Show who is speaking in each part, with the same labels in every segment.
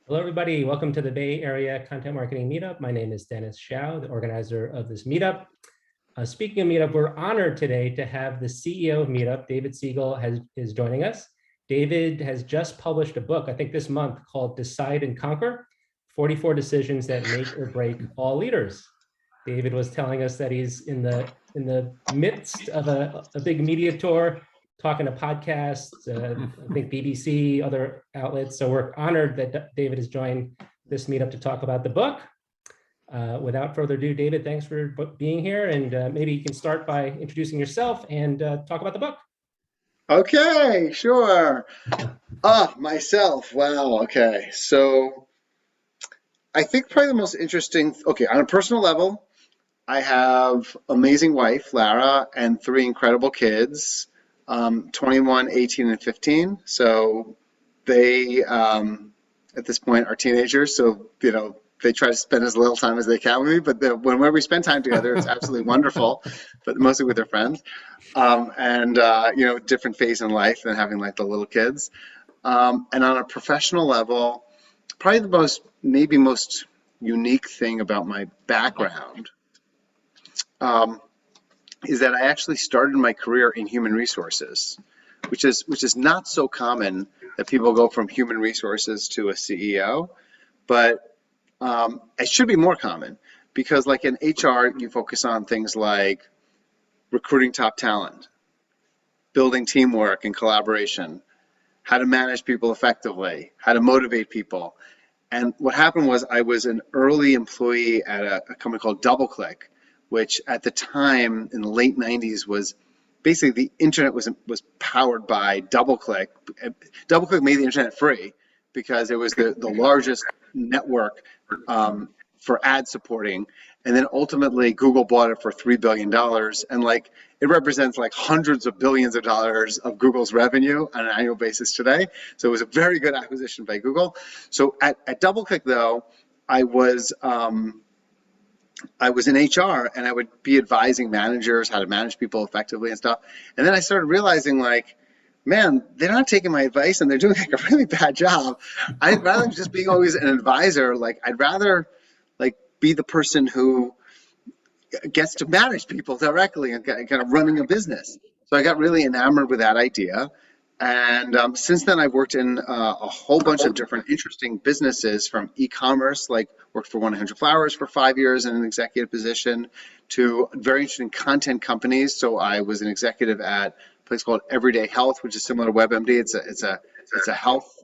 Speaker 1: Hello, everybody. Welcome to the Bay Area Content Marketing Meetup. My name is Dennis Shao, the organizer of this meetup. Speaking of Meetup, we're honored today to have the CEO of Meetup, David Siegel, is joining us. David has just published a book, I think this month, called Decide and Conquer, 44 Decisions That Make or Break All Leaders. David was telling us that he's in the midst of a big media tour, talking to podcasts, I think BBC, other outlets. So we're honored that David has joined this meetup to talk about the book. Without further ado, David, thanks for being here. And maybe you can start by introducing yourself and talk about the book.
Speaker 2: Okay, sure. Myself. Wow. Okay. So I think probably the most interesting, okay, on a personal level, I have amazing wife, Lara, and three incredible kids, 21, 18, and 15. So they, at this point, are teenagers. So, they try to spend as little time as they can with me, but whenever we spend time together, it's absolutely wonderful, but mostly with their friends. Different phase in life than having like the little kids. And on a professional level, probably the maybe most unique thing about my background is that I actually started my career in human resources, which is not so common that people go from human resources to a CEO, but it should be more common because like in HR, you focus on things like recruiting top talent, building teamwork and collaboration, how to manage people effectively, how to motivate people. And what happened was I was an early employee at a company called DoubleClick, which at the time in the late 90s was basically the internet was powered by DoubleClick. DoubleClick made the internet free because it was the largest network for ad supporting. And then ultimately Google bought it for $3 billion. And like it represents like hundreds of billions of dollars of Google's revenue on an annual basis today. So it was a very good acquisition by Google. So at DoubleClick though, I was in HR and I would be advising managers how to manage people effectively and stuff. And then I started realizing like, man, they're not taking my advice and they're doing like a really bad job. I'd rather just being always an advisor. Like I'd rather like be the person who gets to manage people directly and kind of running a business. So I got really enamored with that idea. And since then, I've worked in a whole bunch of different interesting businesses, from e-commerce, like worked for 100 Flowers for 5 years in an executive position, to very interesting content companies. So I was an executive at a place called Everyday Health, which is similar to WebMD. It's a health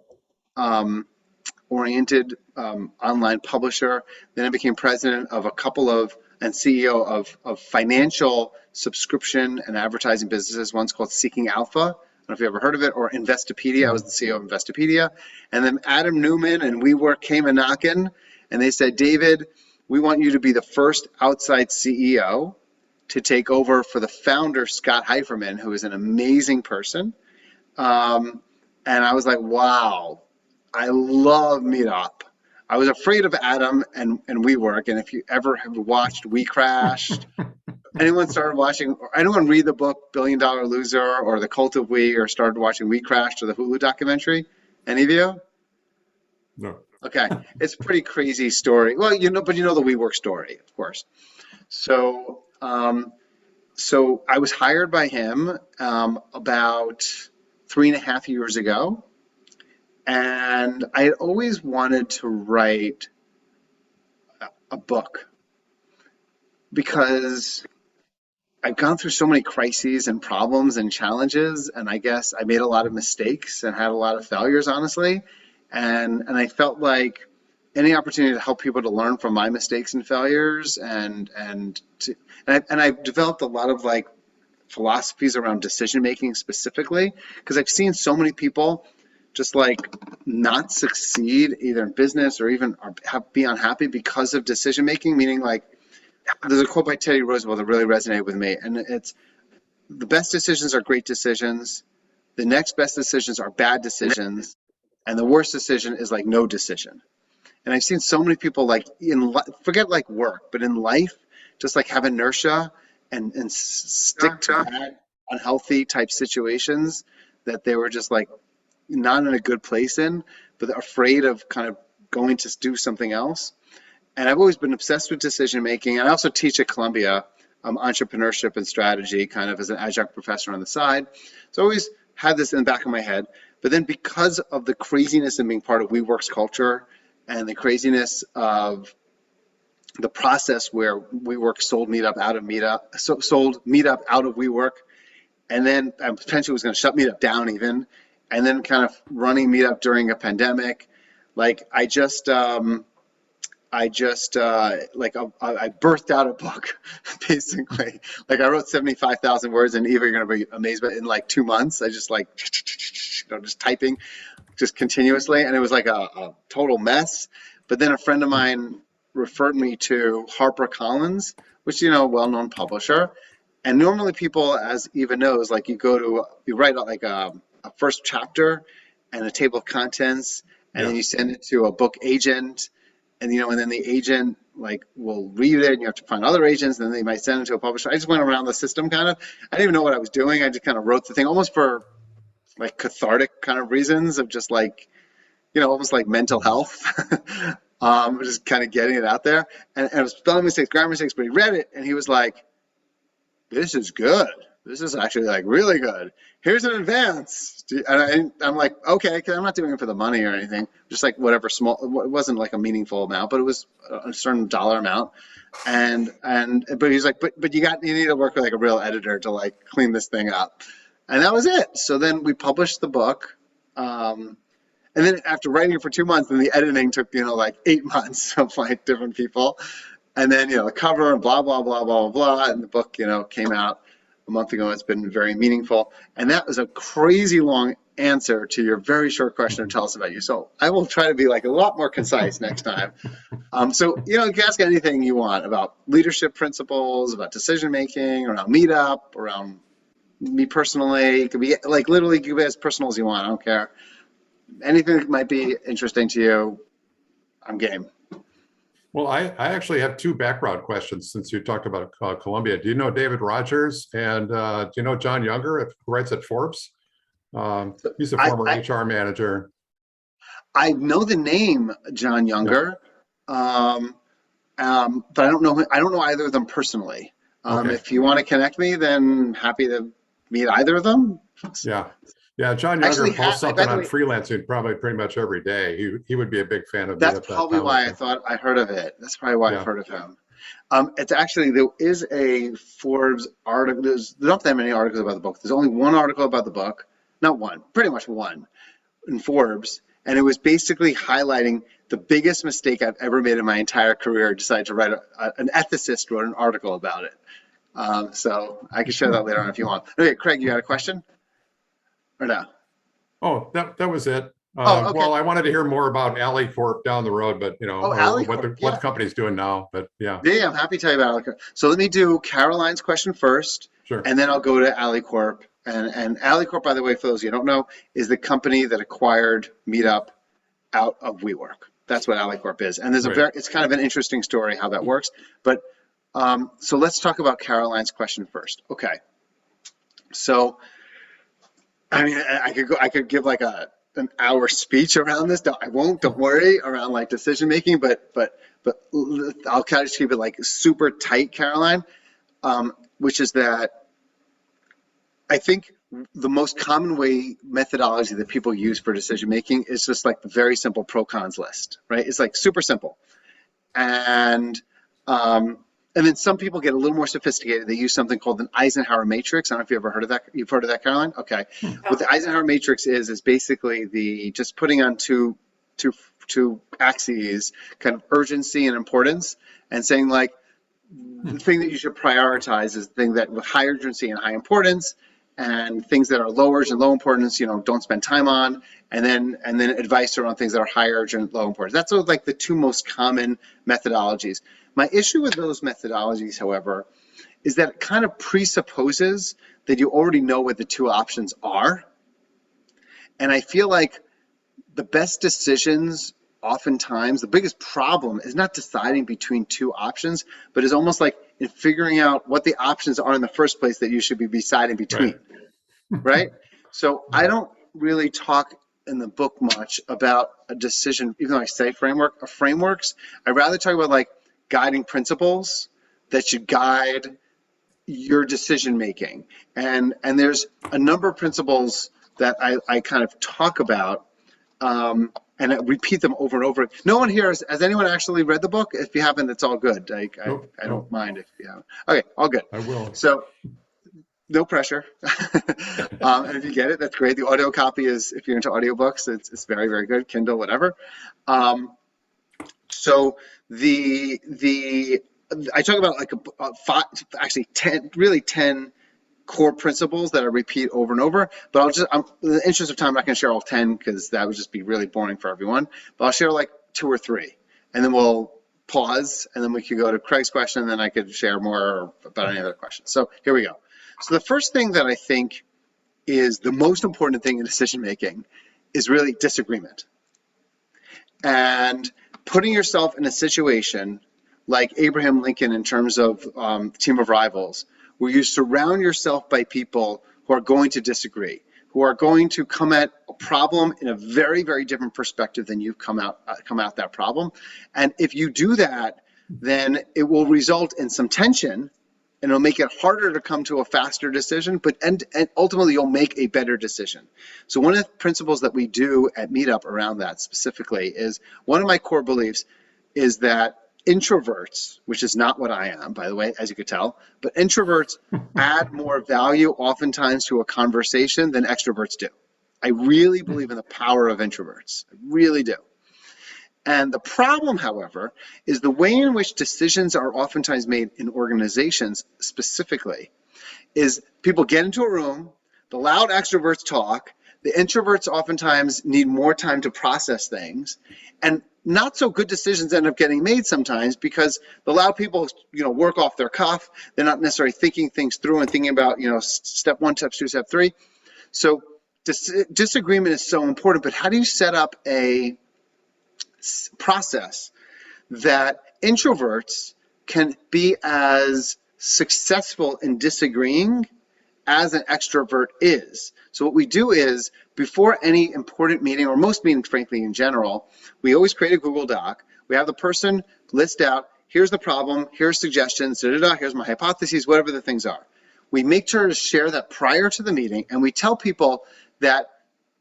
Speaker 2: oriented online publisher. Then I became president of a couple of and CEO of financial subscription and advertising businesses. One's called Seeking Alpha. I don't know if you ever heard of it, or Investopedia. I was the CEO of Investopedia. And then Adam Newman and WeWork came a knocking, and they said, David, we want you to be the first outside CEO to take over for the founder, Scott Heiferman, who is an amazing person. And I was like, wow, I love Meetup. I was afraid of Adam and WeWork, and if you ever have watched We Crashed, anyone started watching, or anyone read the book Billion Dollar Loser or The Cult of We, or started watching We Crashed or the Hulu documentary? Any of you?
Speaker 3: No.
Speaker 2: Okay, it's a pretty crazy story. Well, but you know the WeWork story, of course. So, so I was hired by him about 3.5 years ago. And I had always wanted to write a book because I've gone through so many crises and problems and challenges, and I guess I made a lot of mistakes and had a lot of failures, honestly. And I felt like any opportunity to help people to learn from my mistakes and failures, and I've developed a lot of like philosophies around decision making specifically, because I've seen so many people just like not succeed either in business or even be unhappy because of decision making. Meaning, like, there's a quote by Teddy Roosevelt that really resonated with me, and it's, the best decisions are great decisions, the next best decisions are bad decisions, and the worst decision is like no decision. And I've seen so many people, like, forget like work, but in life, just like have inertia and stick to bad, unhealthy type situations that they were just like not in a good place in, but afraid of kind of going to do something else. And I've always been obsessed with decision making. And I also teach at Columbia entrepreneurship and strategy kind of as an adjunct professor on the side. So I always had this in the back of my head. But then because of the craziness of being part of WeWork's culture and the craziness of the process where WeWork sold Meetup out of WeWork, and then potentially was going to shut Meetup down even, and then kind of running Meetup during a pandemic, like I birthed out a book, basically. Like I wrote 75,000 words, and Eva, you're gonna be amazed, but in like 2 months, I just just typing, just continuously, and it was like a total mess. But then a friend of mine referred me to HarperCollins, which, well-known publisher. And normally people, as Eva knows, like you write like a first chapter and a table of contents, and then you send it to a book agent, and then the agent will read it, and you have to find other agents, and then they might send it to a publisher. I just went around the system kind of. I didn't even know what I was doing. I just kind of wrote the thing almost for like cathartic kind of reasons of just almost like mental health. Just kind of getting it out there. And it was spelling mistakes, grammar mistakes, but he read it and he was like, this is good. This is actually like really good. Here's an advance. And I'm like, okay, because I'm not doing it for the money or anything. Just like whatever small, it wasn't like a meaningful amount, but it was a certain dollar amount. But he's like, but you need to work with like a real editor to like clean this thing up. And that was it. So then we published the book. And then after writing it for 2 months, then the editing took, like 8 months of like different people. And then, the cover and blah, blah, blah, blah, blah. And the book, came out a month ago. It's been very meaningful. And that was a crazy long answer to your very short question to tell us about you. So I will try to be like a lot more concise next time. So, you can ask anything you want about leadership principles, about decision-making, around Meetup, around me personally. It could be like literally you can be as personal as you want. I don't care. Anything that might be interesting to you, I'm game.
Speaker 3: Well, I actually have two background questions since you talked about Columbia. Do you know David Rogers, and do you know John Younger, who writes at Forbes? He's a former HR manager.
Speaker 2: I know the name John Younger, but I don't know either of them personally.
Speaker 3: Okay.
Speaker 2: If you want to connect me, then happy to meet either of them.
Speaker 3: Yeah, John Younger posts something on freelancing probably pretty much every day. He would be a big fan of
Speaker 2: That's
Speaker 3: Meetup.
Speaker 2: probably why I thought I heard of it. That's probably why I've heard of him. It's actually, there is a Forbes article. There's not that many articles about the book. There's only one article about the book. Not one, pretty much one in Forbes. And it was basically highlighting the biggest mistake I've ever made in my entire career. I decided to write an ethicist wrote an article about it. So I can share that later on if you want. Okay, Craig, you got a question? Or no?
Speaker 3: Oh, that was it.
Speaker 2: Okay.
Speaker 3: Well, I wanted to hear more about Alley Corp down the road, but what the company's doing now. But yeah,
Speaker 2: I'm happy to tell you about Alley Corp. So let me do Caroline's question first,
Speaker 3: sure,
Speaker 2: and then I'll go to Alley Corp. And Alley Corp, by the way, for those of you who don't know, is the company that acquired Meetup out of WeWork. That's what Alley Corp is, and it's kind of an interesting story how that works. But so let's talk about Caroline's question first. Okay, so. I mean, I could give like an hour speech around this. I won't. Don't worry around like decision making. But I'll kind of keep it like super tight, Caroline. Which is that I think the most common methodology that people use for decision making is just like the very simple pro cons list, right? It's like super simple, and then some people get a little more sophisticated. They use something called an Eisenhower matrix. I don't know if you ever heard of that. You've heard of that, Caroline? Okay. What the Eisenhower matrix is basically just putting on two axes, kind of urgency and importance, and saying like the thing that you should prioritize is the thing that with high urgency and high importance, and things that are low urgent, low importance, don't spend time on, and then advice around things that are high urgent, low importance. That's sort of like the two most common methodologies. My issue with those methodologies, however, is that it kind of presupposes that you already know what the two options are. And I feel like the best decisions, oftentimes, the biggest problem is not deciding between two options, but is almost like in figuring out what the options are in the first place that you should be deciding between, right? So I don't really talk in the book much about a decision, even though I say framework or frameworks. I'd rather talk about like guiding principles that should guide your decision making. And there's a number of principles that I kind of talk about, and I repeat them over and over. No one here has anyone actually read the book? If you haven't, it's all good.
Speaker 3: Nope,
Speaker 2: I
Speaker 3: nope.
Speaker 2: don't mind if you haven't. Okay, all good.
Speaker 3: I will.
Speaker 2: So no pressure. And if you get it, that's great. The audio copy is, if you're into audiobooks, it's very, very good. Kindle, whatever. So I talk about like actually 10 core principles that I repeat over and over, but in the interest of time, I'm not going to share all 10 because that would just be really boring for everyone, but I'll share like 2 or 3, and then we'll pause, and then we could go to Craig's question, and then I could share more about any other questions. So here we go. So the first thing that I think is the most important thing in decision making is really disagreement. And putting yourself in a situation like Abraham Lincoln in terms of Team of Rivals, where you surround yourself by people who are going to disagree, who are going to come at a problem in a very, very different perspective than you've come out that problem. And if you do that, then it will result in some tension, and it'll make it harder to come to a faster decision, and ultimately you'll make a better decision. So one of the principles that we do at Meetup around that specifically is, one of my core beliefs is that introverts, which is not what I am, by the way, as you could tell, but introverts add more value oftentimes to a conversation than extroverts do. I really believe in the power of introverts. I really do. And the problem, however, is the way in which decisions are oftentimes made in organizations specifically is people get into a room, the loud extroverts talk, the introverts oftentimes need more time to process things, and not so good decisions end up getting made sometimes because the loud people, work off their cuff. They're not necessarily thinking things through and thinking about, step 1, step 2, step 3. So disagreement is so important, but how do you set up a process that introverts can be as successful in disagreeing as an extrovert is? So what we do is, before any important meeting, or most meetings, frankly, in general, we always create a Google Doc. We have the person list out, here's the problem, here's suggestions, here's my hypotheses, whatever the things are. We make sure to share that prior to the meeting, and we tell people that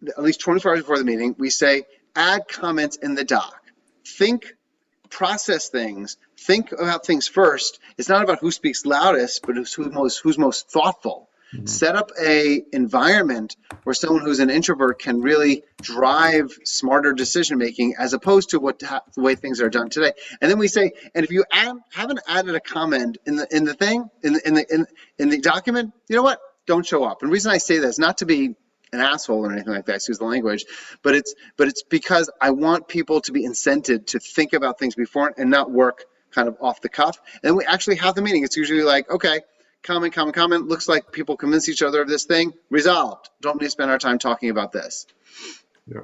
Speaker 2: at least 24 hours before the meeting, we say, add comments in the doc. Think, process things, think about things first. It's not about who speaks loudest, but who's most thoughtful. Mm-hmm. Set up a environment where someone who's an introvert can really drive smarter decision making, as opposed to the way things are done today. And then we say, and if you haven't added a comment in the document, you know what? Don't show up. And the reason I say that is not to be an asshole or anything like that, excuse the language, but it's because I want people to be incented to think about things before and not work kind of off the cuff. And we actually have the meeting. It's usually like, okay, comment. Looks like people convince each other of this thing. Resolved. Don't need to spend our time talking about this.
Speaker 3: Yeah.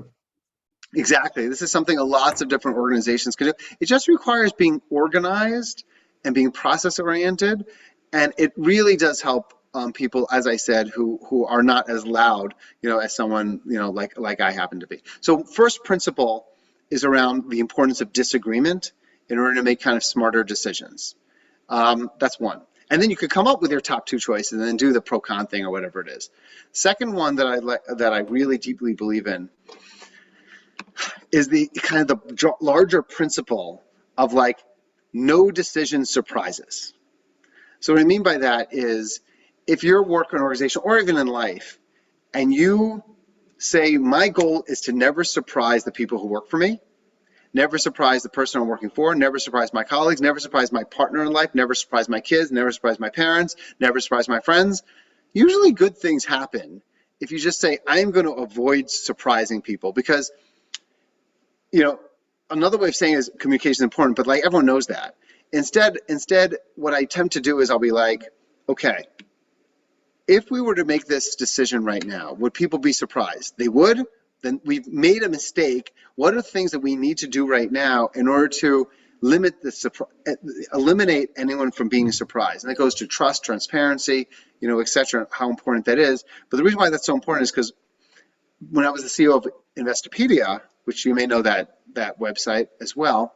Speaker 2: Exactly. This is something lots of different organizations can do. It just requires being organized and being process oriented, and it really does help people, as I said, who are not as loud, as someone, like I happen to be. So first principle is around the importance of disagreement in order to make kind of smarter decisions. That's one. And then you could come up with your top 2 choices and then do the pro-con thing or whatever it is. Second one that I really deeply believe in is the kind of the larger principle of like no decision surprises. So what I mean by that is, if you're a work organization or even in life, and you say, my goal is to never surprise the people who work for me, never surprise the person I'm working for, never surprise my colleagues, never surprise my partner in life, never surprise my kids, never surprise my parents, never surprise my friends, usually good things happen if you just say, I'm going to avoid surprising people. Because, another way of saying is communication is important, but like everyone knows that. Instead, what I attempt to do is I'll be like, okay, if we were to make this decision right now, would people be surprised? They would. Then we've made a mistake. What are the things that we need to do right now in order to eliminate anyone from being surprised? And that goes to trust, transparency, et cetera, how important that is. But the reason why that's so important is because when I was the CEO of Investopedia, which you may know that website as well,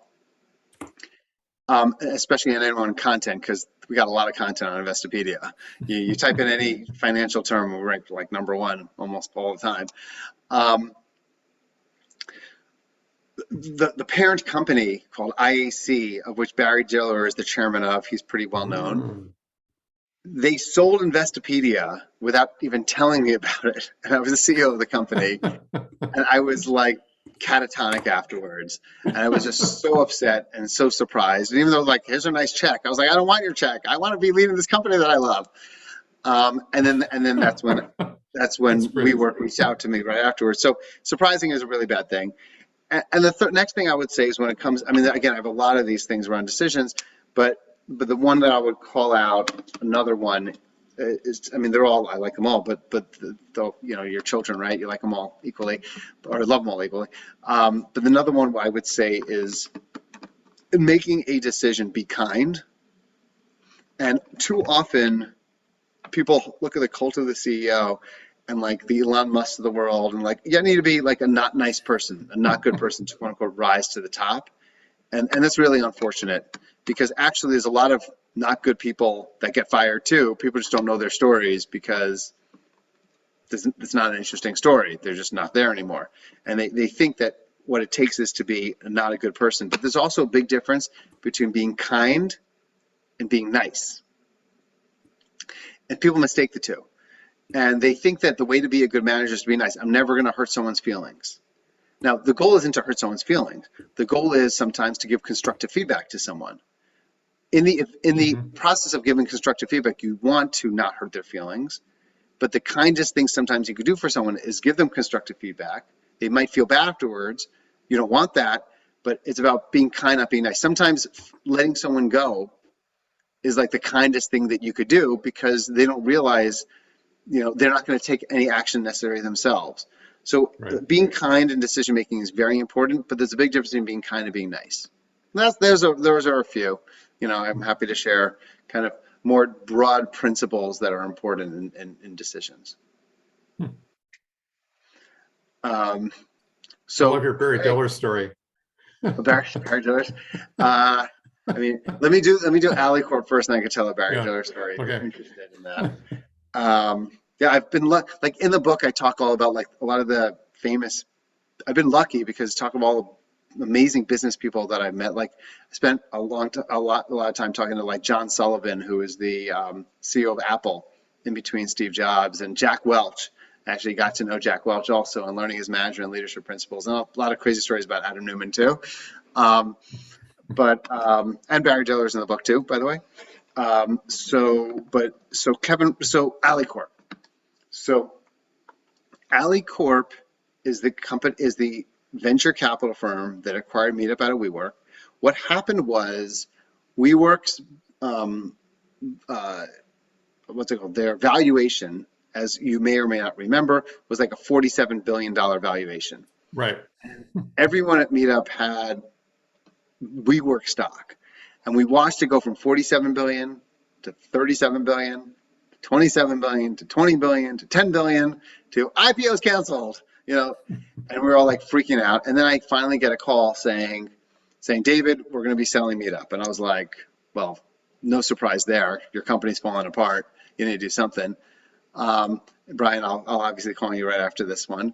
Speaker 2: especially in anyone content, because we got a lot of content on Investopedia. You type in any financial term, we're ranked like #1 almost all the time. The parent company called IAC, of which Barry Diller is the chairman of, he's pretty well known. They sold Investopedia without even telling me about it. And I was the CEO of the company. And I was like catatonic afterwards. And I was just so upset and so surprised. And even though like, here's a nice check, I was like, I don't want your check. I want to be leading this company that I love. And then that's when WeWork reached out to me right afterwards. So surprising is a really bad thing. And the next thing I would say is when it comes, I mean, again, I have a lot of these things around decisions, but the one that I would call out, another one is, I mean, they're all, I like them all, but you know, your children, right? You like them all equally, or love them all equally. But another one I would say is making a decision, be kind. And too often people look at the cult of the CEO and like the Elon Musk of the world and like, you need to be like a not nice person, a not good person to quote unquote rise to the top. And that's really unfortunate because actually there's a lot of not good people that get fired too. People just don't know their stories because it's not an interesting story. They're just not there anymore. And they think that what it takes is to be not a good person. But there's also a big difference between being kind and being nice. And people mistake the two. And they think that the way to be a good manager is to be nice. I'm never going to hurt someone's feelings. Now, the goal isn't to hurt someone's feelings. The goal is sometimes to give constructive feedback to someone. In the process of giving constructive feedback, you want to not hurt their feelings. But the kindest thing sometimes you could do for someone is give them constructive feedback. They might feel bad afterwards. You don't want that, but it's about being kind, not being nice. Sometimes letting someone go is like the kindest thing that you could do because they don't realize, you know, they're not going to take any action necessary themselves. So being kind in decision making is very important, but there's a big difference between being kind and being nice. Those are a few. You know, I'm happy to share kind of more broad principles that are important in decisions. So
Speaker 3: I love your Barry Diller story.
Speaker 2: Barry Diller. I mean, let me do Corp first, and I can tell a Barry Diller story.
Speaker 3: Okay.
Speaker 2: I'm interested in that. Yeah, I've been like in the book. I talk all about like a lot of the famous. I've been lucky because talk of all the amazing business people that I've met. Like I spent a lot of time talking to like John Sullivan, who is the CEO of Apple, in between Steve Jobs, and Jack Welch. I actually got to know Jack Welch also and learning his management and leadership principles, and a lot of crazy stories about Adam Newman too. And Barry Diller's in the book too, by the way. So Corp. So Corp is the venture capital firm that acquired Meetup out of WeWork. What happened was WeWork's their valuation, as you may or may not remember, was like a $47 billion valuation.
Speaker 3: Right.
Speaker 2: Everyone at Meetup had WeWork stock, and we watched it go from 47 billion to 37 billion, 27 billion to 20 billion to 10 billion to IPOs canceled, you know, and we were all like freaking out. And then I finally get a call saying, David, we're going to be selling Meetup. And I was like, well, no surprise there. Your company's falling apart. You need to do something. Brian, I'll obviously call you right after this one.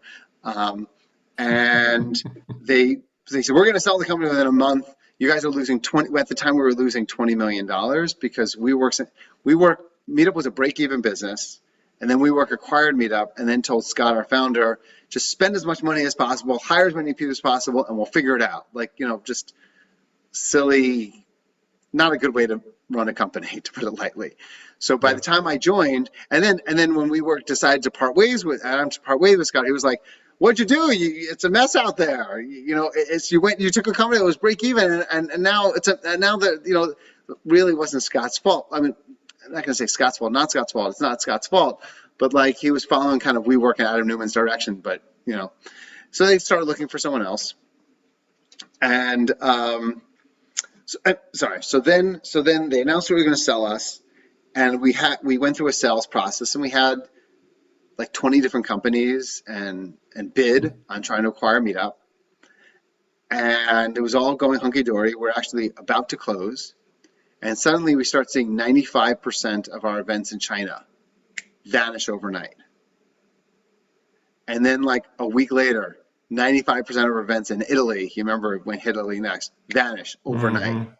Speaker 2: And they said, we're going to sell the company within a month. You guys are losing at the time we were losing $20 million because Meetup was a break-even business, and then WeWork acquired Meetup and then told Scott, our founder, just spend as much money as possible, hire as many people as possible, and we'll figure it out. Like, you know, just silly, not a good way to run a company, to put it lightly. So by the time I joined, and then when WeWork decided to part ways with Scott, he was like, what'd you do? It's a mess out there. You know, you took a company that was break even, and now really wasn't Scott's fault. I mean, I'm not going to say Scott's fault, not Scott's fault. It's not Scott's fault, but like he was following kind of WeWork and Adam Newman's direction. But you know, so they started looking for someone else, and so then they announced they were going to sell us, and we went through a sales process, and we had like 20 different companies and bid on trying to acquire Meetup. And it was all going hunky-dory. We're actually about to close. And suddenly we start seeing 95% of our events in China vanish overnight. And then like a week later, 95% of our events in Italy, you remember when hit Italy next, vanish overnight.
Speaker 3: Mhm.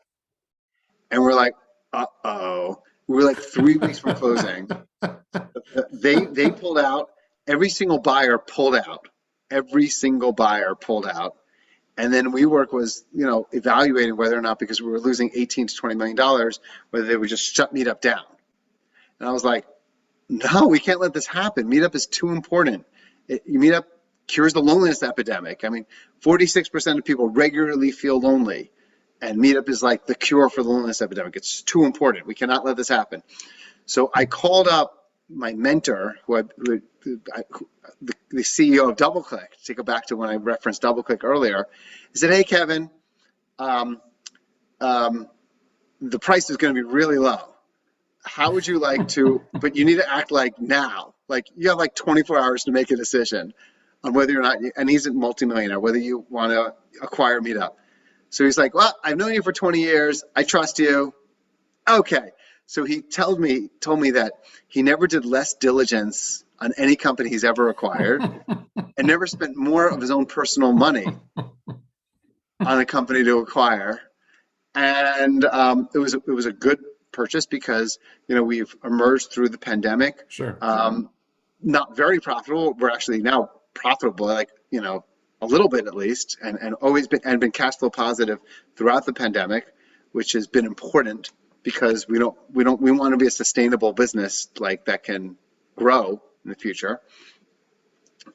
Speaker 2: And we're like, uh-oh. We were like 3 weeks from closing. They pulled out. Every single buyer pulled out. Every single buyer pulled out. And then WeWork was, evaluating whether or not, because we were losing $18 to $20 million, whether they would just shut Meetup down. And I was like, no, we can't let this happen. Meetup is too important. Meetup cures the loneliness epidemic. I mean, 46% of people regularly feel lonely. And Meetup is like the cure for the loneliness epidemic. It's too important. We cannot let this happen. So I called up my mentor, the CEO of DoubleClick, to go back to when I referenced DoubleClick earlier. I said, hey, Kevin, the price is going to be really low. How would you like to, but you need to act like now. Like you have like 24 hours to make a decision on whether or not, and he's a multimillionaire, whether you want to acquire Meetup. So he's like, well, I've known you for 20 years. I trust you. Okay. So he told me that he never did less diligence on any company he's ever acquired and never spent more of his own personal money on a company to acquire. And it was a good purchase because, we've emerged through the pandemic.
Speaker 3: Sure.
Speaker 2: Not very profitable. We're actually now profitable, like, a little bit at least, and always been cash flow positive throughout the pandemic, which has been important because we want to be a sustainable business like that can grow in the future.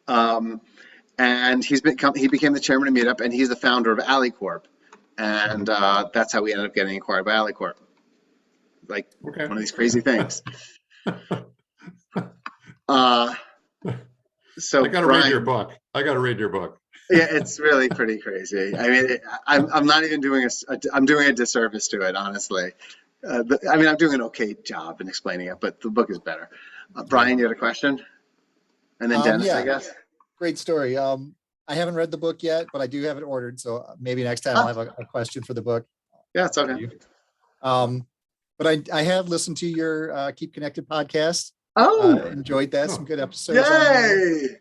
Speaker 2: And he became the chairman of Meetup, and he's the founder of Corp, and that's how we ended up getting acquired by Corp. Like one of these crazy things. So
Speaker 3: I got to read your book.
Speaker 2: Yeah, it's really pretty crazy. I mean, I'm not even doing I'm doing a disservice to it, honestly. I'm doing an okay job in explaining it, but the book is better. Brian, you had a question? And then Dennis,
Speaker 4: yeah.
Speaker 2: I guess.
Speaker 4: Great story. I haven't read the book yet, but I do have it ordered. So maybe next time I'll have a question for the book.
Speaker 2: Yeah, it's okay.
Speaker 4: But I have listened to your Keep Connected podcast.
Speaker 2: Oh,
Speaker 4: enjoyed that. Some good episodes.
Speaker 2: Yay!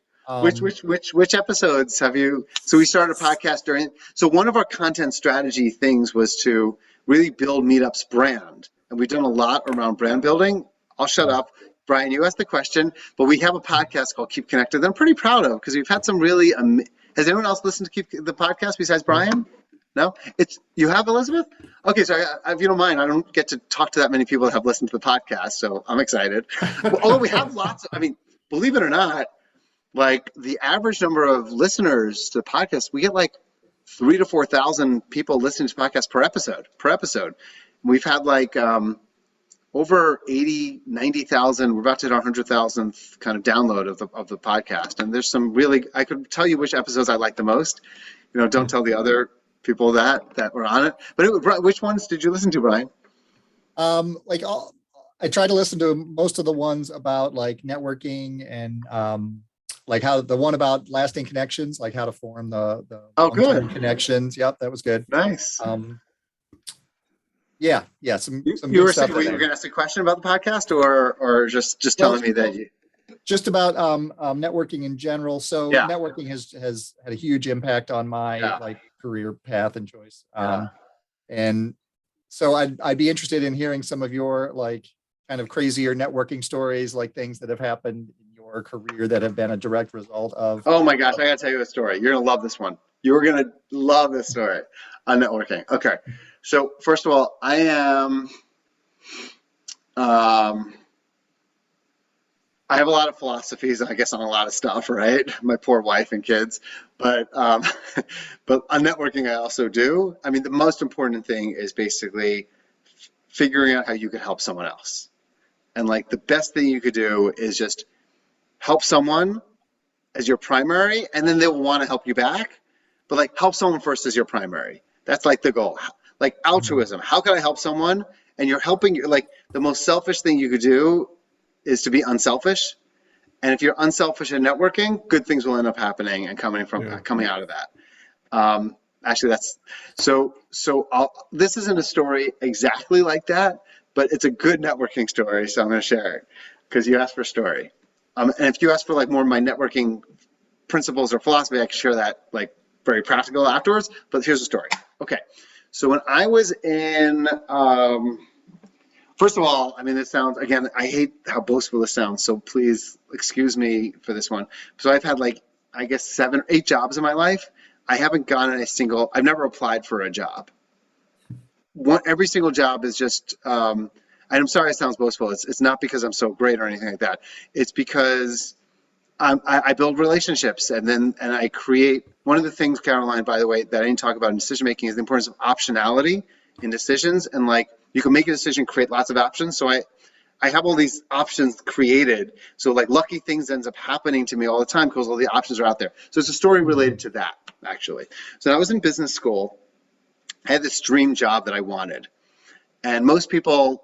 Speaker 2: Which episodes have you? So we started a podcast so one of our content strategy things was to really build Meetup's brand. And we've done a lot around brand building. I'll shut up. Brian, you asked the question, but we have a podcast called Keep Connected that I'm pretty proud of because we've had some really, has anyone else listened to the podcast besides Brian? No? You have, Elizabeth? Okay, so if you don't mind, I don't get to talk to that many people that have listened to the podcast, so I'm excited. Although we have lots believe it or not, like the average number of listeners to the podcast, we get like 3,000 to 4,000 people listening to podcasts per episode. We've had like over 80, 90,000. We're about to hit our 100,000th kind of download of the podcast. And there's some really, I could tell you which episodes I like the most. Don't tell the other people that were on it. But which ones did you listen to, Brian?
Speaker 4: I try to listen to most of the ones about like networking and like how the one about lasting connections, like how to form the long-term connections. Yep, that was good.
Speaker 2: Nice.
Speaker 4: Some
Speaker 2: you were saying you were going to ask a question about the podcast, or just telling me that you
Speaker 4: just about networking in general. So networking has had a huge impact on my career path and choice. And so I'd be interested in hearing some of your like kind of crazier networking stories, like things that have happened in your career that have been a direct result of.
Speaker 2: Oh my gosh, I got to tell you a story. You're going to love this one. You're going to love this story on networking. Okay. So first of all, I am, I have a lot of philosophies, I guess, on a lot of stuff, right? My poor wife and kids, but on networking, I also do. I mean, the most important thing is basically figuring out how you could help someone else. And like the best thing you could do is just help someone as your primary, and then they will want to help you back. But like help someone first as your primary. That's like the goal. Like altruism. How can I help someone? And you're helping, like the most selfish thing you could do is to be unselfish. And if you're unselfish in networking, good things will end up happening and coming out of that. Actually, this isn't a story exactly like that, but it's a good networking story, so I'm going to share it because you asked for a story. And if you ask for like more of my networking principles or philosophy, I can share that like very practical afterwards. But here's the story. Okay, so when I was in, first of all, I mean, this sounds, again, I hate how boastful this sounds, so please excuse me for this one. So I've had like, I guess 7 or 8 jobs in my life. I haven't gotten I've never applied for a job. Every single job is just, and I'm sorry it sounds boastful. It's not because I'm so great or anything like that. It's because I build relationships and I create. One of the things, Caroline, by the way, that I didn't talk about in decision making is the importance of optionality in decisions. And like, you can make a decision, create lots of options. So I have all these options created. So like lucky things ends up happening to me all the time because all the options are out there. So it's a story related to that, actually. So I was in business school. I had this dream job that I wanted. And most people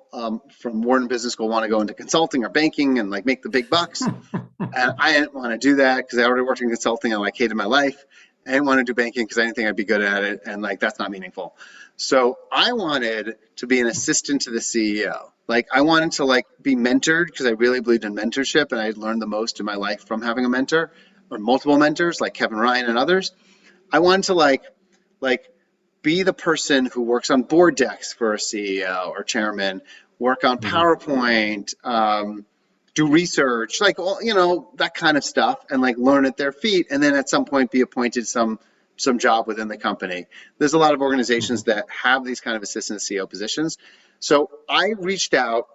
Speaker 2: from Wharton Business School want to go into consulting or banking and like make the big bucks. And I didn't want to do that because I already worked in consulting and like hated my life. I didn't want to do banking because I didn't think I'd be good at it. And like, that's not meaningful. So I wanted to be an assistant to the CEO. Like I wanted to like be mentored because I really believed in mentorship and I learned the most in my life from having a mentor or multiple mentors like Kevin Ryan and others. I wanted to like be the person who works on board decks for a CEO or chairman, work on PowerPoint, do research, like all, you know, that kind of stuff, and like learn at their feet, and then at some point be appointed some job within the company. There's a lot of organizations that have these kind of assistant CEO positions. So I reached out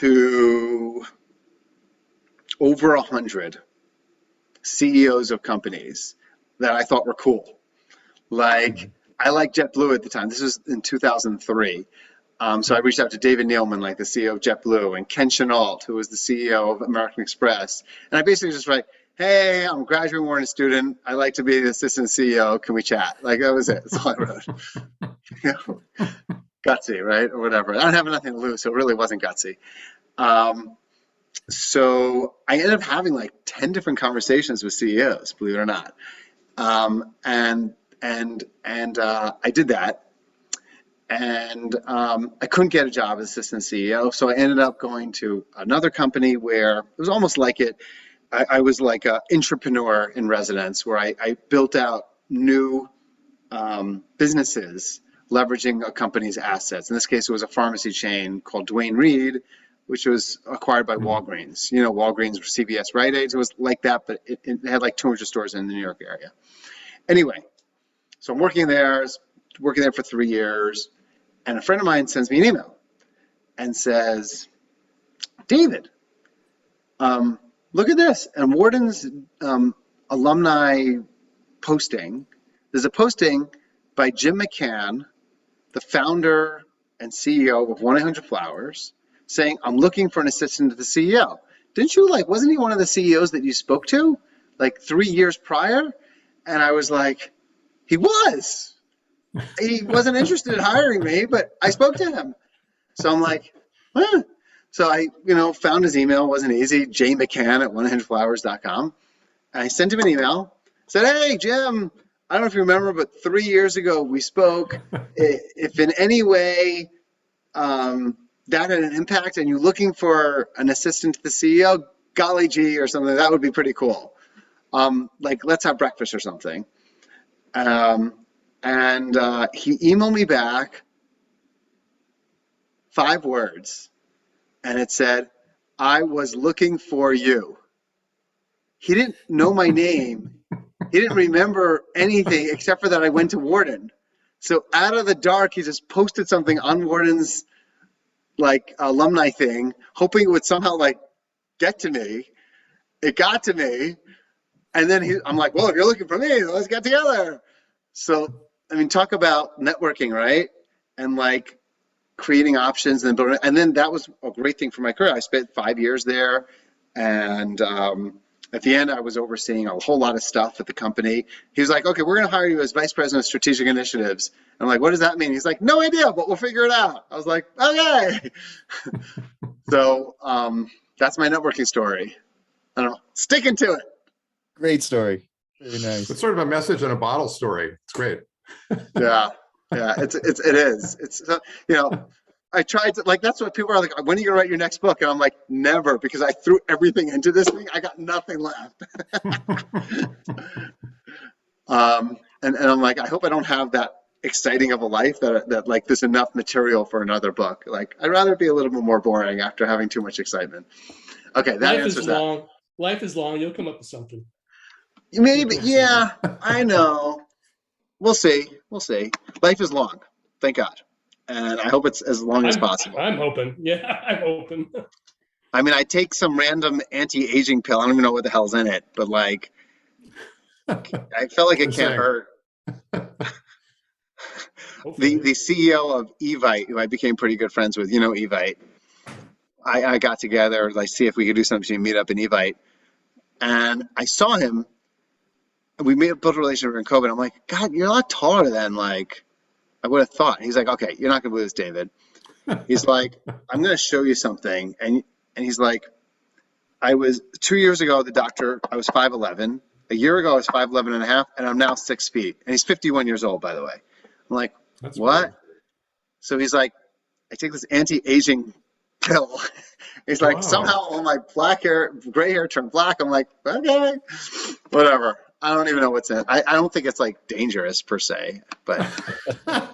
Speaker 2: to over 100 CEOs of companies that I thought were cool. Like, I liked JetBlue at the time. This was in 2003. So I reached out to David Neilman, like the CEO of JetBlue, and Ken Chenault, who was the CEO of American Express. And I basically just write, hey, I'm a graduate Wharton student. I like to be the assistant CEO. Can we chat? Like, that was it. That's all I wrote. You know, gutsy, right? Or whatever. I don't have nothing to lose, so it really wasn't gutsy. So I ended up having like 10 different conversations with CEOs, believe it or not. And I did that. And I couldn't get a job as assistant CEO, so I ended up going to another company where it was almost like it. I was like an entrepreneur in residence, where I built out new businesses leveraging a company's assets. In this case, it was a pharmacy chain called Duane Reade, which was acquired by Walgreens. You know, Walgreens or CVS, Rite Aid. It was like that, but it had like 200 stores in the New York area. Anyway, so I'm working there for 3 years, and a friend of mine sends me an email and says, David, look at this. And Wharton's alumni posting, there's a posting by Jim McCann, the founder and CEO of 1-800-Flowers, saying, I'm looking for an assistant to the CEO. Didn't you wasn't he one of the CEOs that you spoke to like 3 years prior? And I was like, he was. He wasn't interested in hiring me, but I spoke to him. So I'm like, huh. So I, found his email. It wasn't easy. jmccann@100flowers.com. And I sent him an email. Said, hey, Jim, I don't know if you remember, but 3 years ago we spoke. If in any way that had an impact and you're looking for an assistant to the CEO, golly gee, or something, that would be pretty cool. Let's have breakfast or something. And he emailed me back 5 words, and it said, I was looking for you. He didn't know my name. He didn't remember anything except for that I went to Wharton. So out of the dark, he just posted something on Wharton's alumni thing, hoping it would somehow get to me. It got to me. And then I'm like, well, if you're looking for me, let's get together. So, I mean, talk about networking, right? And creating options and building. And then that was a great thing for my career. I spent 5 years there. And at the end, I was overseeing a whole lot of stuff at the company. He was like, okay, we're going to hire you as vice president of strategic initiatives. I'm like, what does that mean? He's like, no idea, but we'll figure it out. I was like, okay. So that's my networking story. I don't know, sticking to it.
Speaker 4: Great story. Very nice.
Speaker 3: It's sort of a message in a bottle story. It's great.
Speaker 2: Yeah, it is. It's I tried to, like, that's what people are like, when are you gonna write your next book? And I'm like, never, because I threw everything into this thing. I got nothing left. And I'm like, I hope I don't have that exciting of a life that like there's enough material for another book. Like, I'd rather be a little bit more boring after having too much excitement. Okay, that answers that.
Speaker 5: Long. Life is long. You'll come up with something.
Speaker 2: Maybe, yeah, I know. We'll see. Life is long, thank God. And I hope it's as long as possible.
Speaker 5: I'm hoping. Yeah, I'm hoping.
Speaker 2: I mean, I take some random anti-aging pill. I don't even know what the hell's in it, but like, I felt like it can't hurt. The CEO of Evite, who I became pretty good friends with, Evite, I got together, like, see if we could do something between Meetup and Evite. And I saw him, and we built a relationship in COVID. I'm like, God, you're a lot taller than like I would have thought. He's like, okay, you're not gonna believe this, David. He's like, I'm gonna show you something. And he's like, I was 2 years ago, the doctor, I was 5'11". A year ago, I was 5'11 and a half, and I'm now 6 feet. And he's 51 years old, by the way. I'm like, that's what? Weird. So he's like, I take this anti-aging pill. He's like, somehow all my gray hair turned black. I'm like, okay, whatever. I don't even know what's in it. I don't think it's like dangerous per se, but
Speaker 5: I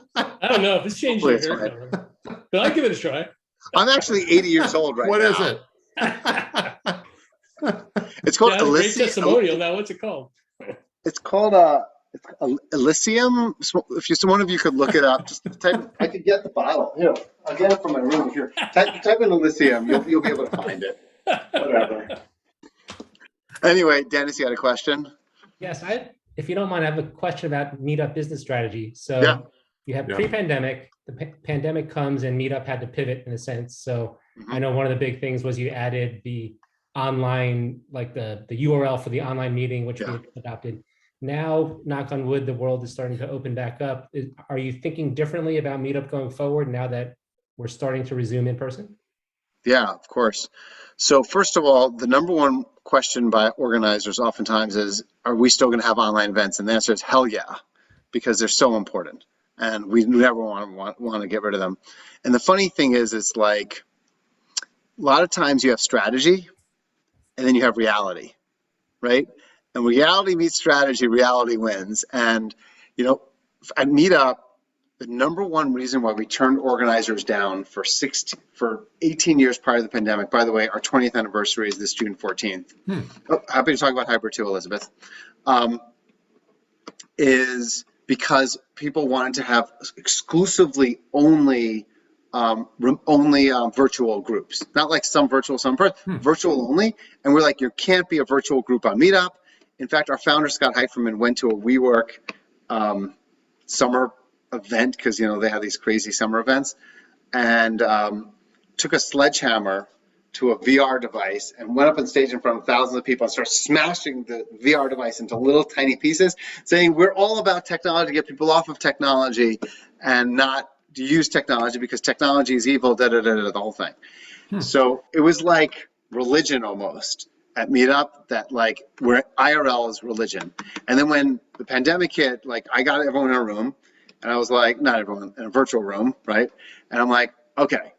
Speaker 5: don't know if it's changed your hair color, but I'll give it a try.
Speaker 2: I'm actually 80 years old right now.
Speaker 3: What is it?
Speaker 2: It's called
Speaker 5: Great testimonial. Now, what's it called?
Speaker 2: It's called Elysium. If one of you could look it up, just type. I could get the bottle. Here, I'll get it from my room here. Type in Elysium. You'll be able to find it. Whatever. Anyway, Dennis, you had a question?
Speaker 1: Yes, if you don't mind, I have a question about Meetup business strategy. So you have pre-pandemic, the pandemic comes and Meetup had to pivot in a sense. So I know one of the big things was you added the online, like the URL for the online meeting, which we adopted. Now, knock on wood, the world is starting to open back up. Are you thinking differently about Meetup going forward now that we're starting to resume in person?
Speaker 2: Yeah, of course. So first of all, the number one question by organizers oftentimes is, are we still going to have online events? And the answer is hell yeah, because they're so important. And we never want to get rid of them. And the funny thing is, it's like a lot of times you have strategy and then you have reality, right? And reality meets strategy, reality wins. And, at Meetup, the number one reason why we turned organizers down for 18 years prior to the pandemic, by the way, our 20th anniversary is this June 14th. Oh, happy to talk about hybrid too, Elizabeth. Is because people wanted to have exclusively only virtual groups, not like some virtual, some virtual only. And we're like, you can't be a virtual group on Meetup. In fact, our founder, Scott Heiferman, went to a WeWork summer event because, they have these crazy summer events, and took a sledgehammer to a VR device and went up on stage in front of thousands of people and started smashing the VR device into little tiny pieces, saying, we're all about technology to get people off of technology and not to use technology because technology is evil, the whole thing. So it was like religion almost at Meetup, that like where IRL is religion. And then when the pandemic hit, like I got everyone in a room and I was like, not everyone in a virtual room, right? And I'm like, okay,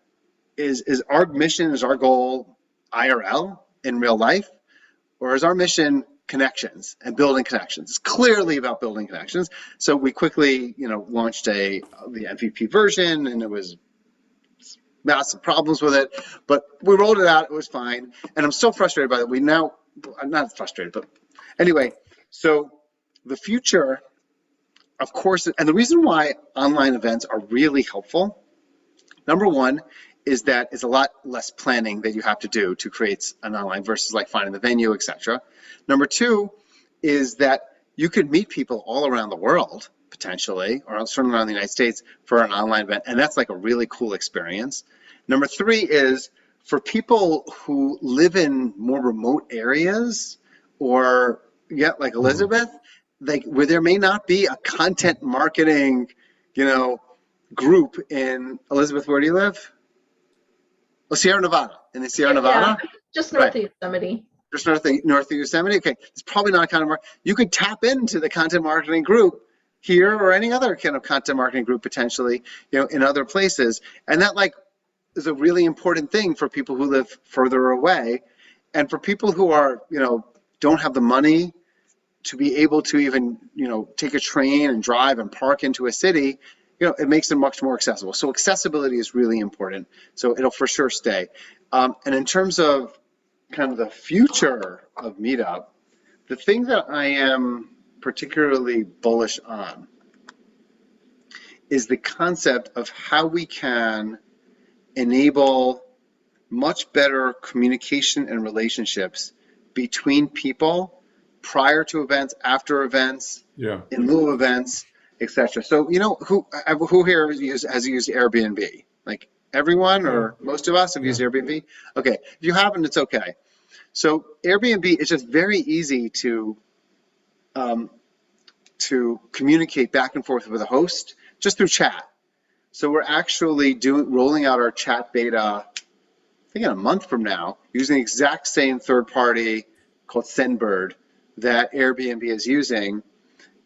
Speaker 2: is our mission, is our goal IRL in real life? Or is our mission connections and building connections? It's clearly about building connections. So we quickly, launched the MVP version, and it was massive problems with it, but we rolled it out. It was fine. And I'm so frustrated by it. I'm not frustrated, but anyway, so the future, of course, and the reason why online events are really helpful, number one, is that it's a lot less planning that you have to do to create an online versus like finding the venue, etc. Number two is that you could meet people all around the world, potentially, or certainly around the United States for an online event, and that's like a really cool experience. Number three is for people who live in more remote areas, or like Elizabeth, like where there may not be a content marketing, group in Elizabeth. Where do you live? Oh, Sierra Nevada. In the Sierra Nevada?
Speaker 6: Just north of Yosemite.
Speaker 2: just north of Yosemite. Okay, it's probably not a content marketing. You could tap into the content marketing group here or any other kind of content marketing group potentially, in other places. And that is a really important thing for people who live further away, and for people who are, don't have the money to be able to even, take a train and drive and park into a city. It makes it much more accessible. So accessibility is really important. So it'll for sure stay. And in terms of kind of the future of Meetup, the thing that I am particularly bullish on is the concept of how we can enable much better communication and relationships between people prior to events, after events, in lieu of events, etc. So, who here has used Airbnb? Like everyone or most of us have used Airbnb? Okay, if you haven't, it's okay. So Airbnb is just very easy to communicate back and forth with a host just through chat. So we're actually rolling out our chat beta, I think in a month from now, using the exact same third party called Sendbird that Airbnb is using.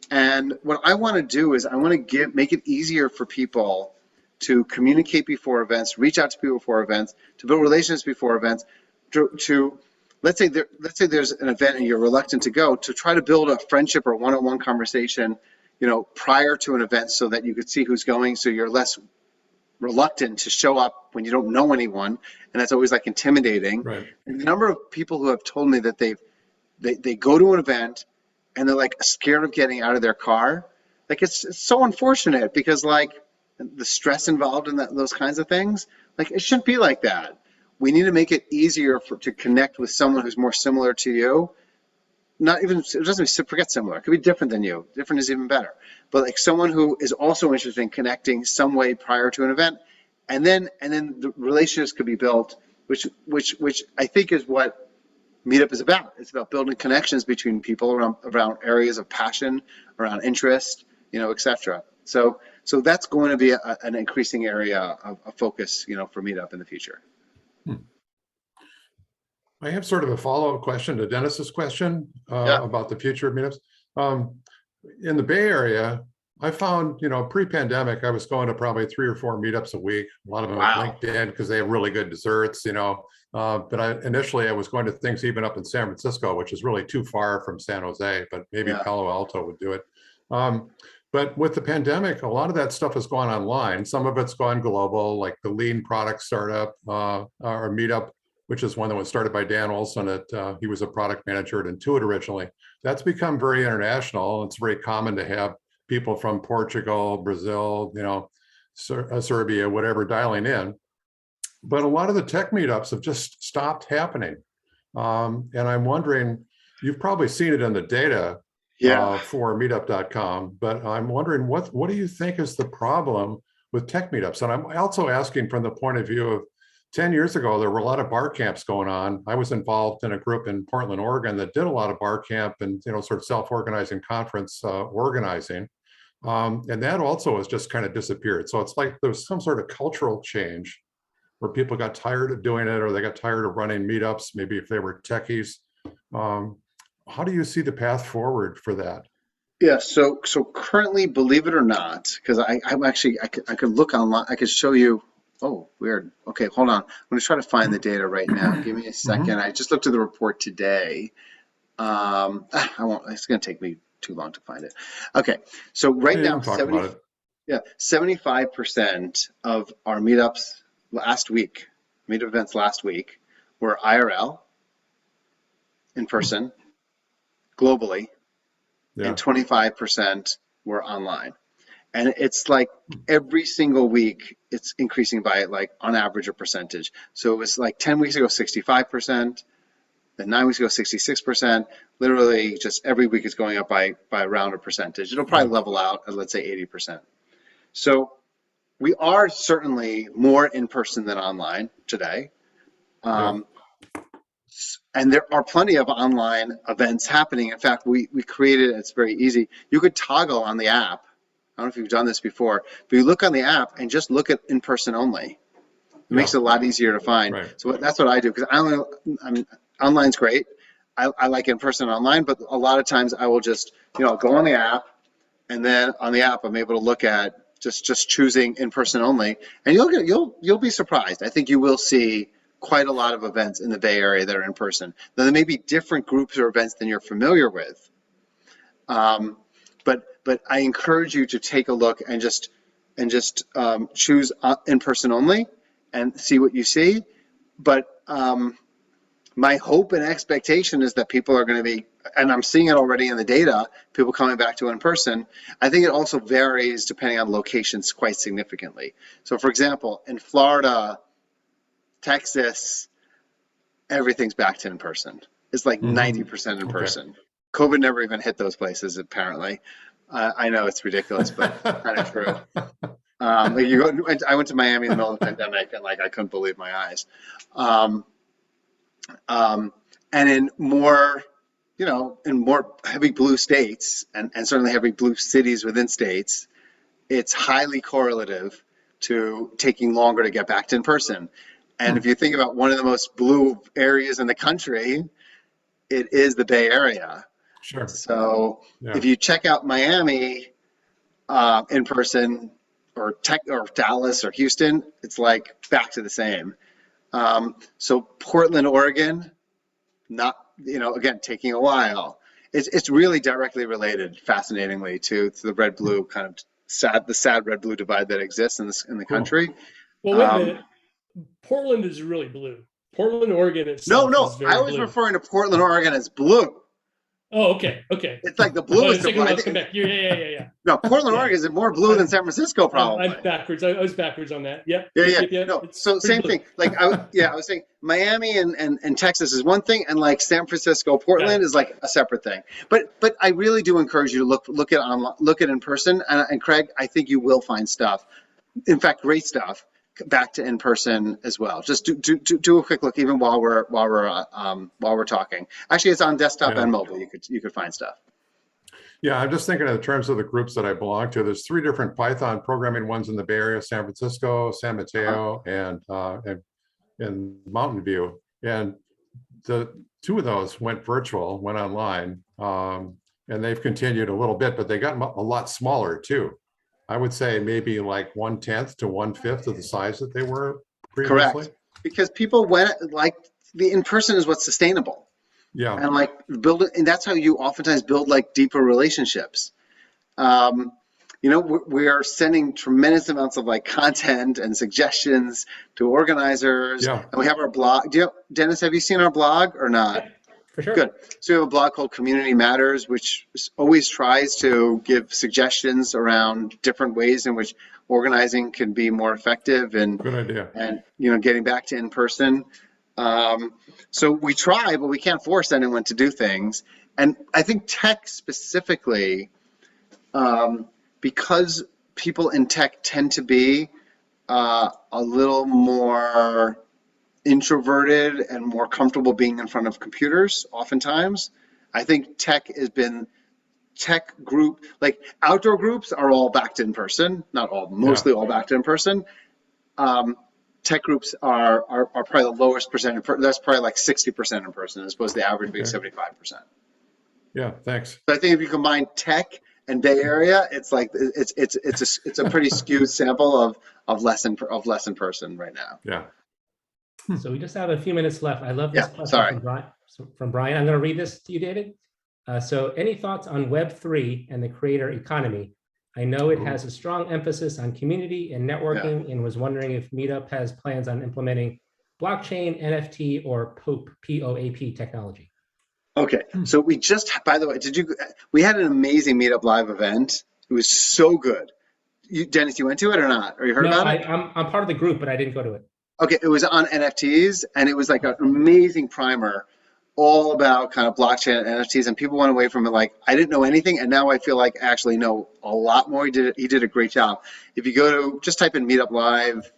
Speaker 2: And what I want to do is I want to make it easier for people to communicate before events, reach out to people before events, to build relationships before events, to let's say there's an event and you're reluctant to go, to try to build a friendship or one-on-one conversation, prior to an event so that you could see who's going, so you're less reluctant to show up when you don't know anyone, and that's always intimidating.
Speaker 3: Right.
Speaker 2: And the number of people who have told me that they go to an event and they're scared of getting out of their car, it's so unfortunate because the stress involved in those kinds of things, it shouldn't be like that. We need to make it easier to connect with someone who's more similar to you. Not even, it doesn't forget similar. It could be different than you. Different is even better. But someone who is also interested in connecting some way prior to an event, and then the relationships could be built, which I think is what Meetup is about. It's about building connections between people around areas of passion, around interest, etc. So that's going to be an increasing area of focus, for Meetup in the future.
Speaker 3: I have sort of a follow-up question to Dennis's question about the future of meetups. In the Bay Area, I found, pre-pandemic, I was going to probably 3 or 4 meetups a week. A lot of them at LinkedIn because they have really good desserts, But initially I was going to things even up in San Francisco, which is really too far from San Jose, but maybe Palo Alto would do it. But with the pandemic, a lot of that stuff has gone online. Some of it's gone global, like the Lean product startup, or Meetup, which is one that was started by Dan Olson. He was a product manager at Intuit originally. That's become very international. It's very common to have people from Portugal, Brazil, Serbia, whatever, dialing in. But a lot of the tech meetups have just stopped happening. And I'm wondering, you've probably seen it in the data for meetup.com, but I'm wondering, what do you think is the problem with tech meetups? And I'm also asking from the point of view of 10 years ago, there were a lot of bar camps going on. I was involved in a group in Portland, Oregon that did a lot of bar camp and, sort of self-organizing conference organizing. And that also has just kind of disappeared. So it's like there's some sort of cultural change where people got tired of doing it, or they got tired of running meetups, maybe if they were techies. How do you see the path forward for that?
Speaker 2: Yeah, so currently, believe it or not, because I could look online, I could show you. Oh, weird. Okay, hold on. I'm going to try to find the data right now. Give me a second. I just looked at the report today. I won't. It's going to take me too long to find it. Okay, so right now, 75% of our meetups meetup events last week were IRL, in person, globally, and 25% were online. And it's like every single week, it's increasing by on average a percentage. So it was 10 weeks ago, 65%, then 9 weeks ago, 66%. Literally just every week it's going up by around a percentage. It'll probably level out at, let's say, 80%. So we are certainly more in person than online today. And there are plenty of online events happening. In fact, we created, it's very easy. You could toggle on the app. I don't know if you've done this before, but you look on the app and just look at in person only. It makes it a lot easier to find. Right. So that's what I do, because online's great. I like in person and online, but a lot of times I will just, go on the app, and then on the app I'm able to look at just choosing in person only, and you'll be surprised. I think you will see quite a lot of events in the Bay Area that are in person. Now, there may be different groups or events than you're familiar with, but I encourage you to take a look and just choose in person only and see what you see. But my hope and expectation is that people are going to be, and I'm seeing it already in the data, people coming back to in person. I think it also varies depending on locations quite significantly. So for example, in Florida, Texas, everything's back to in person. It's like 90% in person. COVID never even hit those places, apparently. I know it's ridiculous, but kind of true. I went to Miami in the middle of the pandemic, and I couldn't believe my eyes. And in more, in more heavy blue states, and certainly heavy blue cities within states, it's highly correlative to taking longer to get back to in person. And if you think about one of the most blue areas in the country, it is the Bay Area.
Speaker 3: Sure.
Speaker 2: So if you check out Miami in person, or Dallas or Houston, it's like back to the same. So Portland, Oregon, not, again, taking a while. It's really directly related, fascinatingly, to the red-blue kind of sad red-blue divide that exists in the country.
Speaker 5: Well, wait a minute. Portland is really blue. Portland, Oregon itself is very
Speaker 2: I was
Speaker 5: blue.
Speaker 2: referring to Portland, Oregon as blue.
Speaker 5: Oh, okay.
Speaker 2: It's like the bluest.
Speaker 5: Yeah.
Speaker 2: No, Portland, Oregon is more blue than San Francisco, probably.
Speaker 5: I'm backwards. I was backwards on that. Yep.
Speaker 2: Yeah. No, so same thing. I was saying Miami and Texas is one thing, and San Francisco, Portland is a separate thing. But I really do encourage you to look at in person. And Craig, I think you will find stuff. In fact, great stuff back to in person as well. Just do a quick look, even while we're talking. Actually, it's on desktop and mobile. You could find stuff.
Speaker 3: Yeah, I'm just thinking in terms of the groups that I belong to. There's 3 different Python programming ones in the Bay Area: San Francisco, San Mateo, and Mountain View. And the 2 of those went virtual, went online, and they've continued a little bit, but they got a lot smaller too. I would say maybe 1/10 to 1/5 of the size that they were previously.
Speaker 2: Correct, because people went the in person is what's sustainable.
Speaker 3: Yeah,
Speaker 2: and build it, and that's how you oftentimes build deeper relationships. We are sending tremendous amounts of content and suggestions to organizers.
Speaker 3: Yeah.
Speaker 2: And we have our blog. Dennis, have you seen our blog or not?
Speaker 1: Yeah, for sure.
Speaker 2: Good. So we have a blog called Community Matters, which always tries to give suggestions around different ways in which organizing can be more effective and
Speaker 3: good idea.
Speaker 2: And getting back to in person. So we try, but we can't force anyone to do things. And I think tech specifically, because people in tech tend to be a little more introverted and more comfortable being in front of computers oftentimes, I think tech group, outdoor groups are all back to in person, not all, mostly all back to in person. Tech groups are probably the lowest percentage. That's probably 60% in person, as opposed to the average being 75%.
Speaker 3: Yeah, thanks.
Speaker 2: So I think if you combine tech and Bay Area, it's a pretty skewed sample of less in person right now.
Speaker 3: Yeah.
Speaker 1: So we just have a few minutes left. I love this question from Brian. I'm going to read this to you, David. So any thoughts on Web3 and the creator economy? I know it has a strong emphasis on community and networking, and was wondering if Meetup has plans on implementing blockchain, NFT, or POAP technology.
Speaker 2: Okay, so we just, by the way, we had an amazing Meetup Live event. It was so good. Dennis, you went to it or not? Or you heard about it?
Speaker 1: I'm part of the group, but I didn't go to it.
Speaker 2: Okay, it was on NFTs, and it was an amazing primer, all about kind of blockchain and NFTs, and people went away from it I didn't know anything, and now I feel I actually know a lot more. He did a great job. If you go to, just type in Meetup Live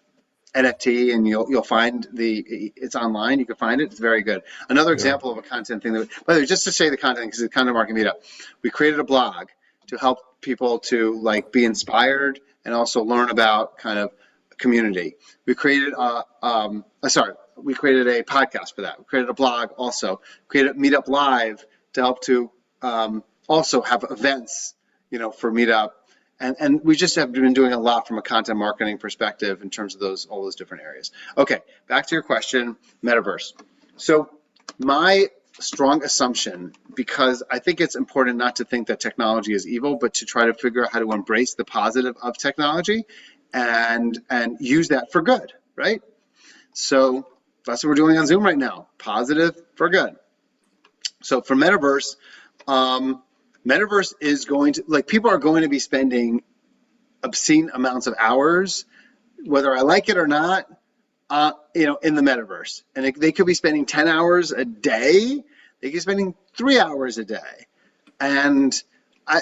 Speaker 2: NFT, and you'll find it's online. You can find it. It's very good. Another example of a content thing that, by the way, just to say the content, because it's Content Market Meetup, we created a blog to help people to be inspired and also learn about kind of community. We created we created a podcast for that. We created a blog also. Created Meetup Live to help to also have events, for Meetup. And we just have been doing a lot from a content marketing perspective in terms of all those different areas. Okay, back to your question, Metaverse. So my strong assumption, because I think it's important not to think that technology is evil, but to try to figure out how to embrace the positive of technology and use that for good, right? So that's what we're doing on Zoom right now, positive for good. So for Metaverse, Metaverse is going to, people are going to be spending obscene amounts of hours, whether I like it or not, in the Metaverse. And they could be spending 10 hours a day. They could be spending 3 hours a day. And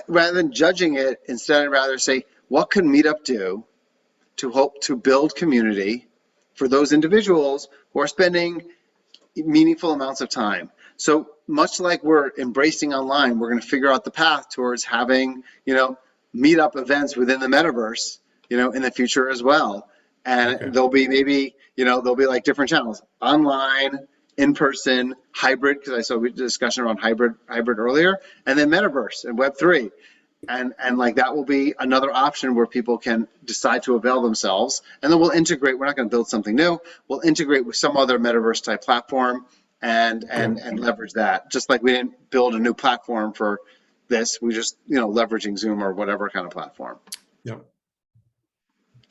Speaker 2: rather than judging it, instead I'd rather say, what can Meetup do to help to build community for those individuals who are spending meaningful amounts of time? So much like we're embracing online, we're going to figure out the path towards having, Meetup events within the Metaverse, in the future as well. And there'll be maybe, there'll be like different channels, online, in person, hybrid, because I saw a discussion around hybrid earlier, and then Metaverse and Web3. And that will be another option where people can decide to avail themselves. And then we'll integrate, we're not going to build something new, we'll integrate with some other Metaverse type platform and leverage that. Just like we didn't build a new platform for this, we just, leveraging Zoom or whatever kind of platform.
Speaker 3: Yep.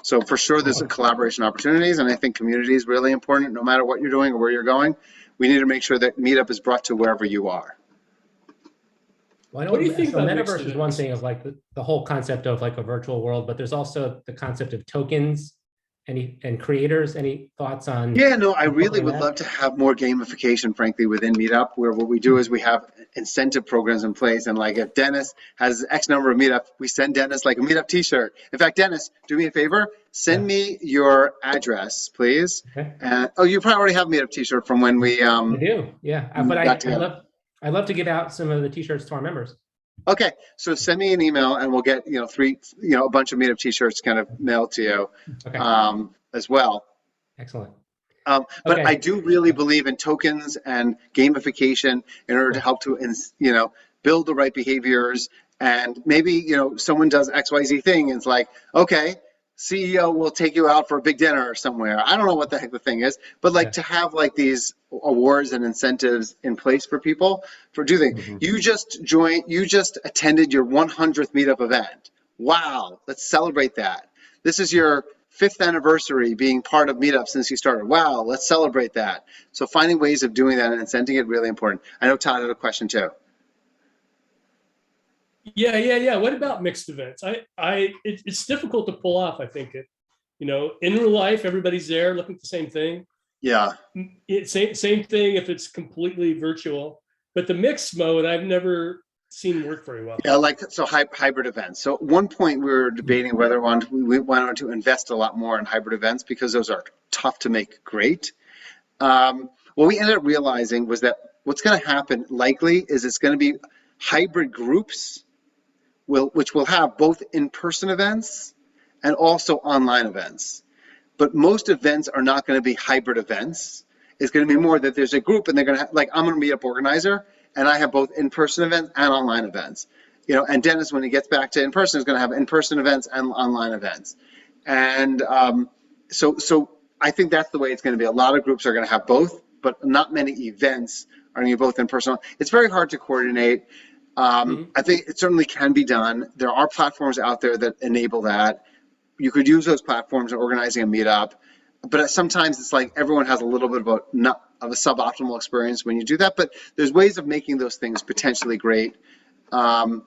Speaker 2: So for sure, there's collaboration opportunities, and I think community is really important. No matter what you're doing or where you're going, we need to make sure that Meetup is brought to wherever you are.
Speaker 1: Well,
Speaker 5: What do you think
Speaker 1: so
Speaker 5: about
Speaker 1: Metaverse is one thing of the whole concept of a virtual world, but there's also the concept of tokens and creators. Any thoughts on?
Speaker 2: Yeah, no, I really would love to have more gamification, frankly, within Meetup, where what we do is we have incentive programs in place. And like if Dennis has X number of Meetup, we send Dennis like a Meetup t-shirt. In fact, Dennis, do me a favor, send me your address, please.
Speaker 1: Okay.
Speaker 2: You probably already have a Meetup t-shirt from when we
Speaker 1: I do, yeah. But I'd love to give out some of the t-shirts to our members.
Speaker 2: Okay, so send me an email and we'll get a bunch of Meetup t-shirts kind of mailed to you as well.
Speaker 1: Excellent.
Speaker 2: But I do really believe in tokens and gamification in order to help to build the right behaviors. And maybe someone does XYZ thing and it's like, okay, CEO will take you out for a big dinner somewhere. I don't know what the heck the thing is, but to have these awards and incentives in place for people for do things. Mm-hmm. You just attended your 100th Meetup event. Wow, let's celebrate that. This is your 5th anniversary being part of Meetup since you started. Wow, let's celebrate that. So finding ways of doing that and incenting it really important. I know Todd had a question too.
Speaker 5: Yeah. What about mixed events? It's difficult to pull off. I think in real life, everybody's there looking at the same thing.
Speaker 2: Yeah.
Speaker 5: Same thing if it's completely virtual. But the mixed mode, I've never seen work very well.
Speaker 2: Yeah, hybrid events. So at one point we were debating whether we wanted to invest a lot more in hybrid events because those are tough to make great. What we ended up realizing was that what's going to happen likely is it's going to be hybrid groups which will have both in-person events and also online events. But most events are not going to be hybrid events. It's going to be more that there's a group and they're going to have, I'm a Meetup organizer and I have both in-person events and online events. And Dennis, when he gets back to in-person, is going to have in-person events and online events. And so I think that's the way it's going to be. A lot of groups are going to have both, but not many events are going to be both in-person. It's very hard to coordinate. I think it certainly can be done. There are platforms out there that enable that. You could use those platforms in organizing a meetup, but sometimes it's like everyone has a little bit of a suboptimal experience when you do that. But there's ways of making those things potentially great. For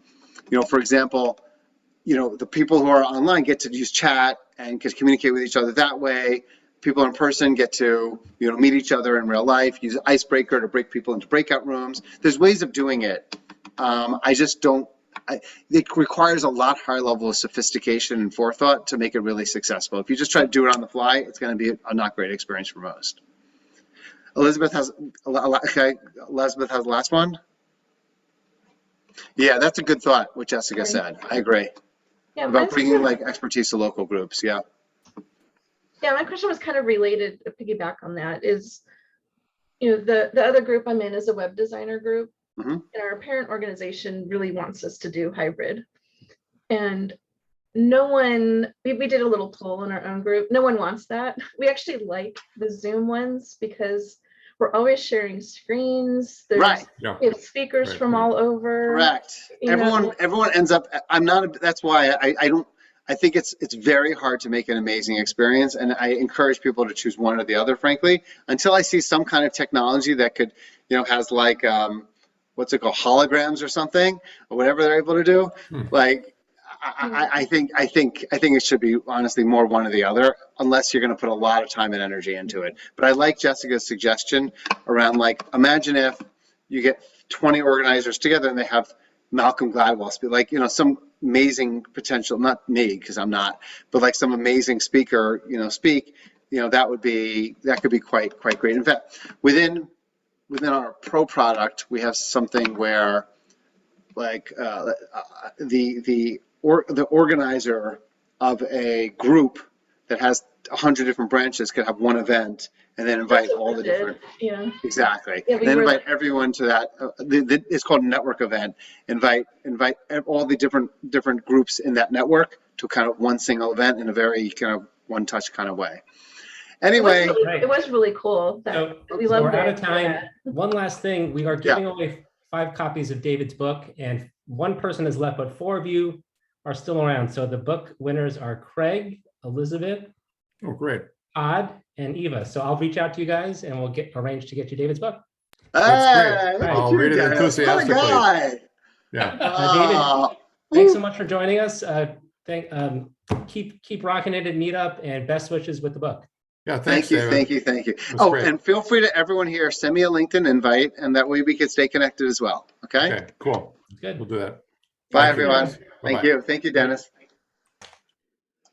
Speaker 2: example, the people who are online get to use chat and can communicate with each other that way. People in person get to meet each other in real life. Use Icebreaker to break people into breakout rooms. There's ways of doing it. It requires a lot higher level of sophistication and forethought to make it really successful. If you just try to do it on the fly, it's going to be a not great experience for most. Elizabeth has the last one. Yeah, that's a good thought, what Jessica said. I agree.
Speaker 6: Yeah,
Speaker 2: About bringing expertise to local groups. Yeah.
Speaker 6: Yeah, my question was kind of related, to piggyback on that is, the other group I'm in is a web designer group.
Speaker 2: Mhm.
Speaker 6: And our parent organization really wants us to do hybrid. And no one, we did a little poll in our own group. No one wants that. We actually like the Zoom ones because we're always sharing screens.
Speaker 2: Right.
Speaker 3: Yeah.
Speaker 6: We have speakers
Speaker 3: Right.
Speaker 6: from all over.
Speaker 2: Correct. Everyone ends up, that's why I think it's very hard to make an amazing experience. And I encourage people to choose one or the other, frankly, until I see some kind of technology that could, has like, what's it called? Holograms or something, or whatever they're able to do. Like, I think it should be honestly more one or the other, unless you're going to put a lot of time and energy into it. But I like Jessica's suggestion around, like, imagine if you get 20 organizers together and they have Malcolm Gladwell speak, like, some amazing potential, not me because I'm not, but like some amazing speaker, speak, that could be quite great. In fact, within our pro product, we have something where, like, the organizer of a group that has 100 different branches could have one event and then invite all the different.
Speaker 6: Yeah.
Speaker 2: Exactly.
Speaker 6: Yeah,
Speaker 2: Then invite everyone to that. It's called a network event. Invite all the different groups in that network to kind of one single event in a very kind of one-touch kind of way. Anyway,
Speaker 6: it was really cool.
Speaker 1: So
Speaker 6: we love
Speaker 1: we're out of
Speaker 6: it.
Speaker 1: time.
Speaker 6: Yeah.
Speaker 1: One last thing, we are giving away 5 copies of David's book, and 1 person is left, but 4 of you are still around. So the book winners are Craig, Elizabeth,
Speaker 3: Oh, great.
Speaker 1: Todd, and Eva. So I'll reach out to you guys and we'll arrange to get you David's book.
Speaker 3: That's great. I'll read it enthusiastically.
Speaker 2: What a guy.
Speaker 3: Yeah.
Speaker 1: David, thanks so much for joining us. Keep rocking it at Meetup, and best wishes with the book.
Speaker 3: Yeah, thanks, David.
Speaker 2: Thank you.
Speaker 3: Oh, great.
Speaker 2: And feel free to everyone here, send me a LinkedIn invite, and that way we can stay connected as well. Okay.
Speaker 3: Okay, cool.
Speaker 1: Good.
Speaker 3: We'll do that.
Speaker 2: Bye,
Speaker 3: Thank you,
Speaker 2: everyone.
Speaker 3: guys.
Speaker 2: Thank
Speaker 3: Bye-bye.
Speaker 2: you. Thank you, Dennis.